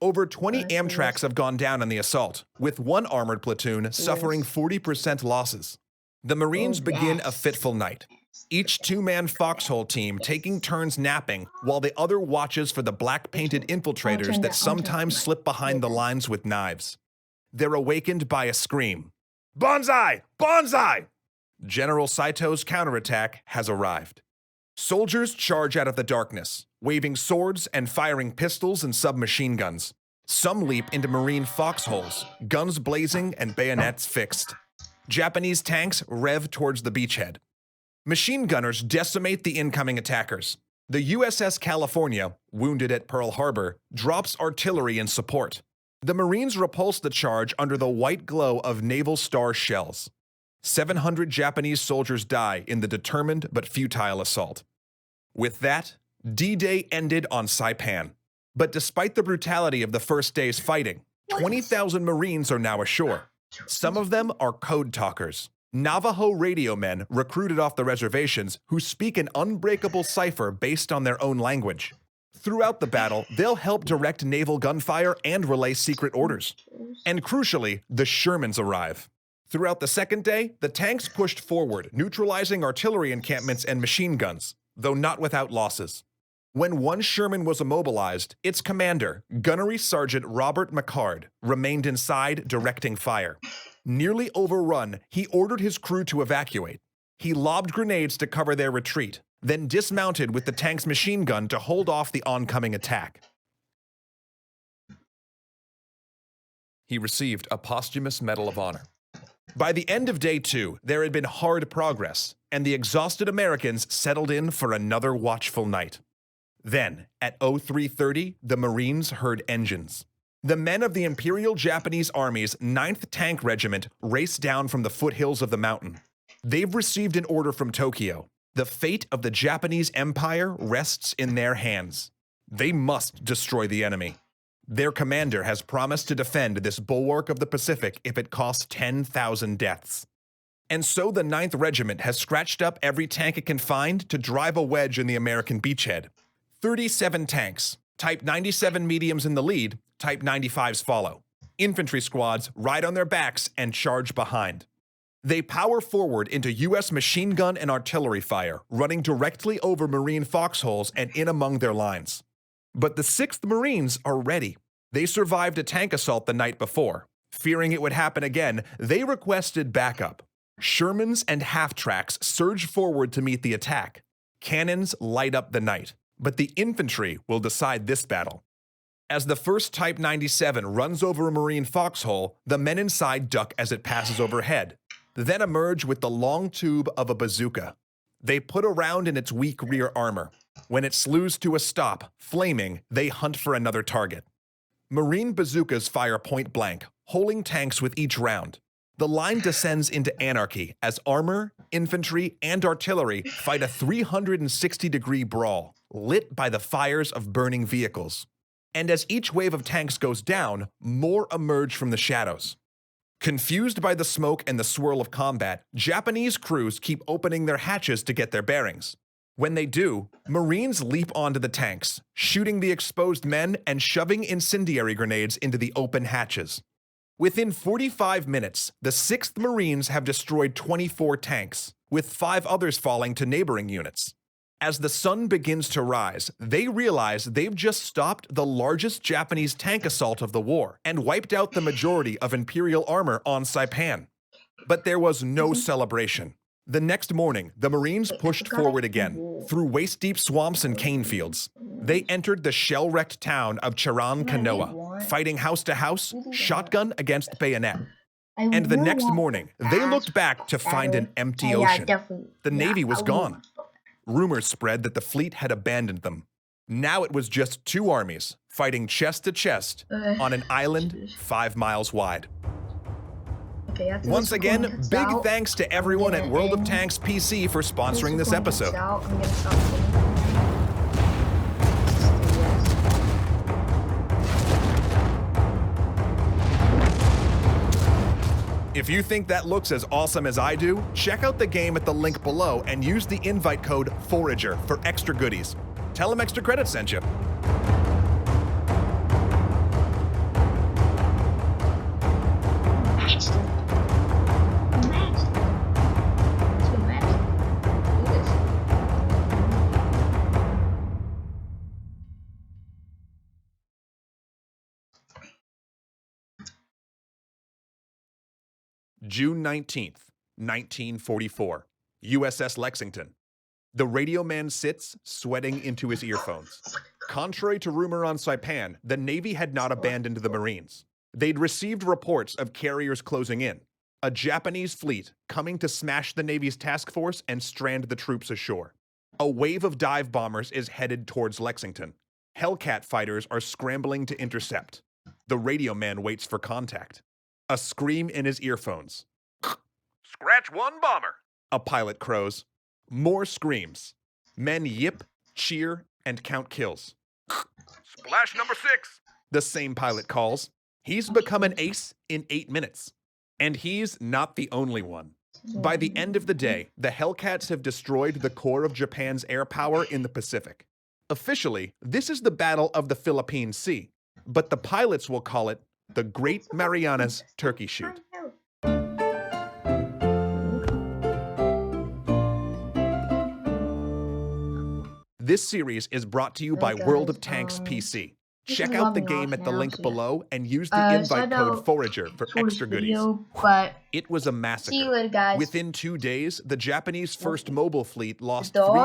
Over 20 Amtraks have gone down in the assault, with one armored platoon suffering 40% losses. The Marines begin a fitful night. Each two-man foxhole team taking turns napping while the other watches for the black-painted infiltrators that sometimes slip behind the lines with knives. They're awakened by a scream. "Banzai! Banzai!" General Saito's counterattack has arrived. Soldiers charge out of the darkness, waving swords and firing pistols and submachine guns. Some leap into Marine foxholes, guns blazing and bayonets fixed. Japanese tanks rev towards the beachhead. Machine gunners decimate the incoming attackers. The USS California, wounded at Pearl Harbor, drops artillery in support. The Marines repulse the charge under the white glow of Naval Star shells. 700 Japanese soldiers die in the determined but futile assault. With that, D-Day ended on Saipan. But despite the brutality of the first day's fighting, 20,000 Marines are now ashore. Some of them are code talkers, Navajo radio men recruited off the reservations who speak an unbreakable cipher based on their own language. Throughout the battle, they'll help direct naval gunfire and relay secret orders. And crucially, the Shermans arrive. Throughout the second day, the tanks pushed forward, neutralizing artillery encampments and machine guns, though not without losses. When one Sherman was immobilized, its commander, Gunnery Sergeant Robert McCard, remained inside directing fire. Nearly overrun, he ordered his crew to evacuate. He lobbed grenades to cover their retreat, then dismounted with the tank's machine gun to hold off the oncoming attack. He received a posthumous Medal of Honor. By the end of day 2, there had been hard progress, and the exhausted Americans settled in for another watchful night. Then, at 03:30, the Marines heard engines. The men of the Imperial Japanese Army's 9th Tank Regiment raced down from the foothills of the mountain. They've received an order from Tokyo. The fate of the Japanese Empire rests in their hands. They must destroy the enemy. Their commander has promised to defend this bulwark of the Pacific if it costs 10,000 deaths. And so the 9th Regiment has scratched up every tank it can find to drive a wedge in the American beachhead. 37 tanks, Type 97 mediums in the lead, Type 95s follow. Infantry squads ride on their backs and charge behind. They power forward into U.S. machine gun and artillery fire, running directly over Marine foxholes and in among their lines. But the 6th Marines are ready. They survived a tank assault the night before. Fearing it would happen again, they requested backup. Shermans and half-tracks surge forward to meet the attack. Cannons light up the night, but the infantry will decide this battle. As the first Type 97 runs over a Marine foxhole, the men inside duck as it passes overhead, then emerge with the long tube of a bazooka. They put a round in its weak rear armor. When it slews to a stop, flaming, they hunt for another target. Marine bazookas fire point blank, holding tanks with each round. The line descends into anarchy as armor, infantry, and artillery fight a 360-degree brawl, lit by the fires of burning vehicles. And as each wave of tanks goes down, more emerge from the shadows. Confused by the smoke and the swirl of combat, Japanese crews keep opening their hatches to get their bearings. When they do, Marines leap onto the tanks, shooting the exposed men and shoving incendiary grenades into the open hatches. Within 45 minutes, the 6th Marines have destroyed 24 tanks, with 5 others falling to neighboring units. As the sun begins to rise, they realize they've just stopped the largest Japanese tank assault of the war and wiped out the majority of Imperial armor on Saipan. But there was no celebration. The next morning, the Marines pushed forward again, through waist-deep swamps and cane fields. They entered the shell-wrecked town of Chiran Kanoa, fighting house to house, shotgun against bayonet. And the next morning, they looked back to find an empty ocean. The Navy was gone. Rumors spread that the fleet had abandoned them. Now it was just 2 armies, fighting chest to chest on an island 5 miles wide. Once again, big thanks to everyone at World of Tanks PC for sponsoring this episode. If you think that looks as awesome as I do, check out the game at the link below and use the invite code FORAGER for extra goodies. Tell them Extra Credit sent you. June 19th, 1944, USS Lexington. The radio man sits, sweating into his earphones. Contrary to rumor on Saipan, the Navy had not abandoned the Marines. They'd received reports of carriers closing in, a Japanese fleet coming to smash the Navy's task force and strand the troops ashore. A wave of dive bombers is headed towards Lexington. Hellcat fighters are scrambling to intercept. The radio man waits for contact. A scream in his earphones. "Scratch one bomber," a pilot crows. More screams. Men yip, cheer, and count kills. "Splash number 6," the same pilot calls. He's become an ace in 8 minutes. And he's not the only one. By the end of the day, the Hellcats have destroyed the core of Japan's air power in the Pacific. Officially, this is the Battle of the Philippine Sea, but the pilots will call it the Great Marianas Turkey Shoot. This series is brought to you by World of Tanks PC. Check out the game at the link below and use the invite code Forager for extra goodies. It was a massacre. See you later, guys. Within 2 days, the Japanese first mobile fleet lost dog. 3